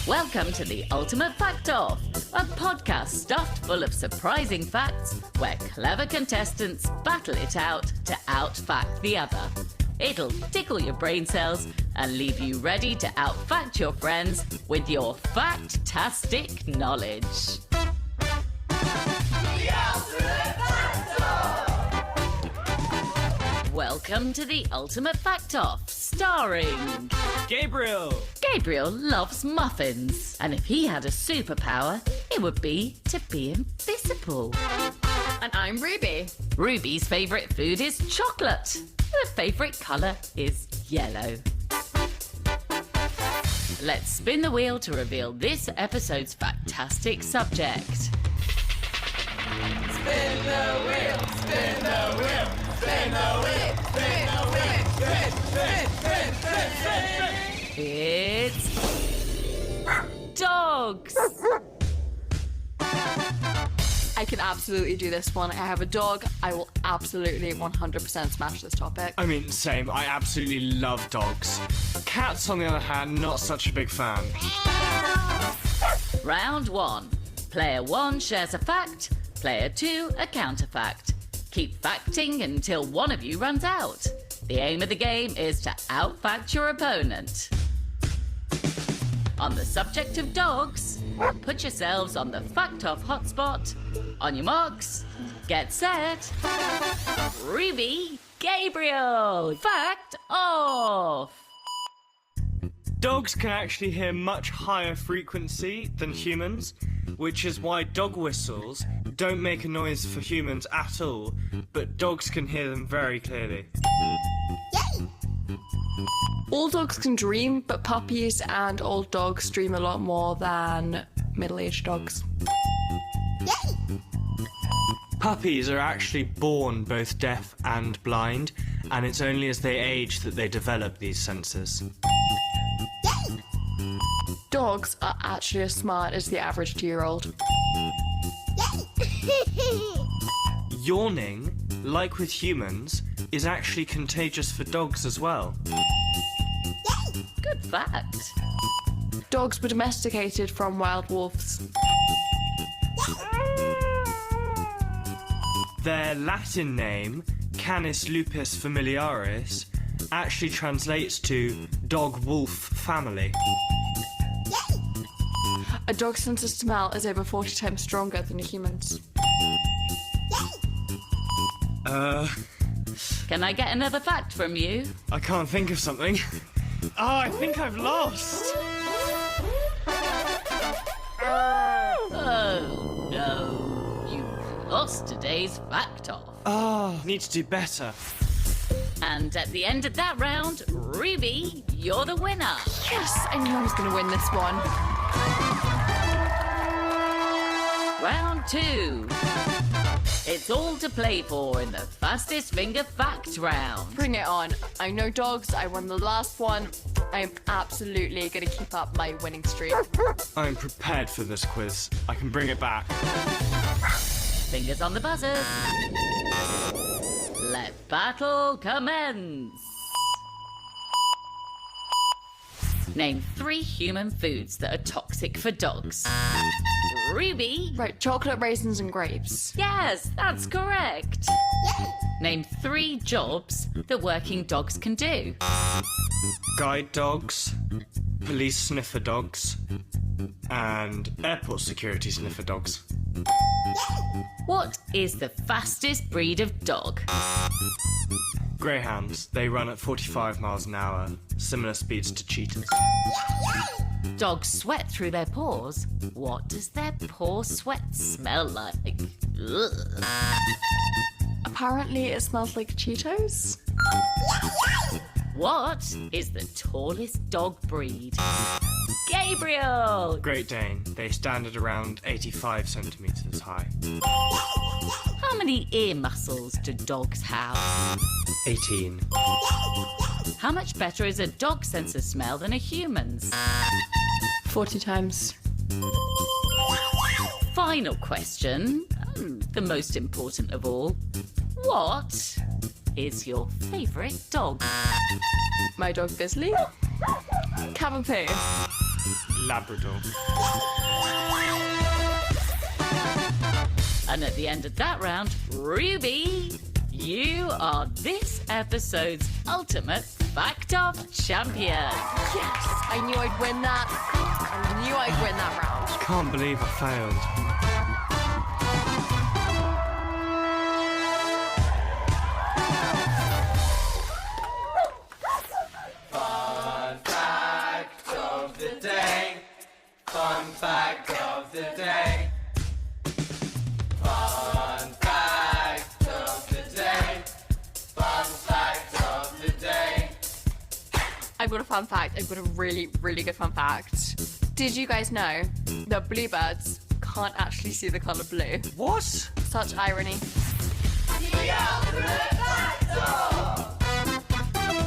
Welcome to the Ultimate Fact Off, a podcast stuffed full of surprising facts where clever contestants battle it out to out-fact the other. It'll tickle your brain cells and leave you ready to out-fact your friends with your fact-tastic knowledge. The Ultimate Fact Off! Welcome to the Ultimate Fact Off, starring... Gabriel! Gabriel loves muffins, and if he had a superpower, it would be to be invisible. And I'm Ruby. Ruby's favourite food is chocolate. Her favourite colour is yellow. Let's spin the wheel to reveal this episode's fantastic subject. Spin the wheel, spin the wheel, spin the wheel, spin the wheel, spin, spin, spin, spin, spin, spin. It's dogs. I can absolutely do this one. I have a dog. I will absolutely 100% smash this topic. I mean, same. I absolutely love dogs. Cats, on the other hand, not such a big fan. Round 1. Player 1 shares a fact. Player 2 a counterfact. Keep facting until one of you runs out. The aim of the game is to out-fact your opponent. On the subject of dogs, put yourselves on the Fact Off hotspot. On your marks, get set. Ruby, Gabriel, Fact Off! Dogs can actually hear much higher frequency than humans, which is why dog whistles don't make a noise for humans at all, but dogs can hear them very clearly. All dogs can dream, but puppies and old dogs dream a lot more than middle-aged dogs. Puppies are actually born both deaf and blind, and it's only as they age that they develop these senses. Dogs are actually as smart as the average 2-year-old. Yawning, like with humans, is actually contagious for dogs as well. Good fact. Dogs were domesticated from wild wolves. Their Latin name, Canis lupus familiaris, actually translates to dog-wolf family. A dog's sense of smell is over 40 times stronger than a human's. Can I get another fact from you? I can't think of something. Oh, I think I've lost. Oh no, you've lost today's Fact Off. Oh, need to do better. And at the end of that round, Ruby, you're the winner. Yes, I knew I was going to win this one. Round 2. It's all to play for in the fastest finger fact round. Bring it on. I know dogs. I won the last one. I am absolutely going to keep up my winning streak. I'm prepared for this quiz. I can bring it back. Fingers on the buzzers. Let battle commence. Name 3 human foods that are toxic for dogs. Ruby? Right, chocolate, raisins, and grapes. Yes, that's correct. Name 3 jobs that working dogs can do. Guide dogs, police sniffer dogs, and airport security sniffer dogs. What is the fastest breed of dog? Greyhounds. They run at 45 miles an hour, similar speeds to cheetahs. Dogs sweat through their paws. What does their paw sweat smell like? Ugh. Apparently it smells like Cheetos. What is the tallest dog breed? Gabriel! Great Dane. They stand at around 85 centimetres high. How many ear muscles do dogs have? 18. How much better is a dog's sense of smell than a human's? 40 times. Final question, the most important of all. What is your favourite dog? My dog Bisley. Cavapoo. Labrador. And at the end of that round, Ruby, you are this episode's ultimate Fact Off champion. Yes! I knew I'd win that. I knew I'd win that round. Can't believe I failed. Fun fact of the day. Fun fact of the day. Fun fact of the day. Fun fact of the day. I've got a fun fact. I've got a really, really good fun fact. Did you guys know that bluebirds can't actually see the colour blue? What? Such irony. The ultimate fact of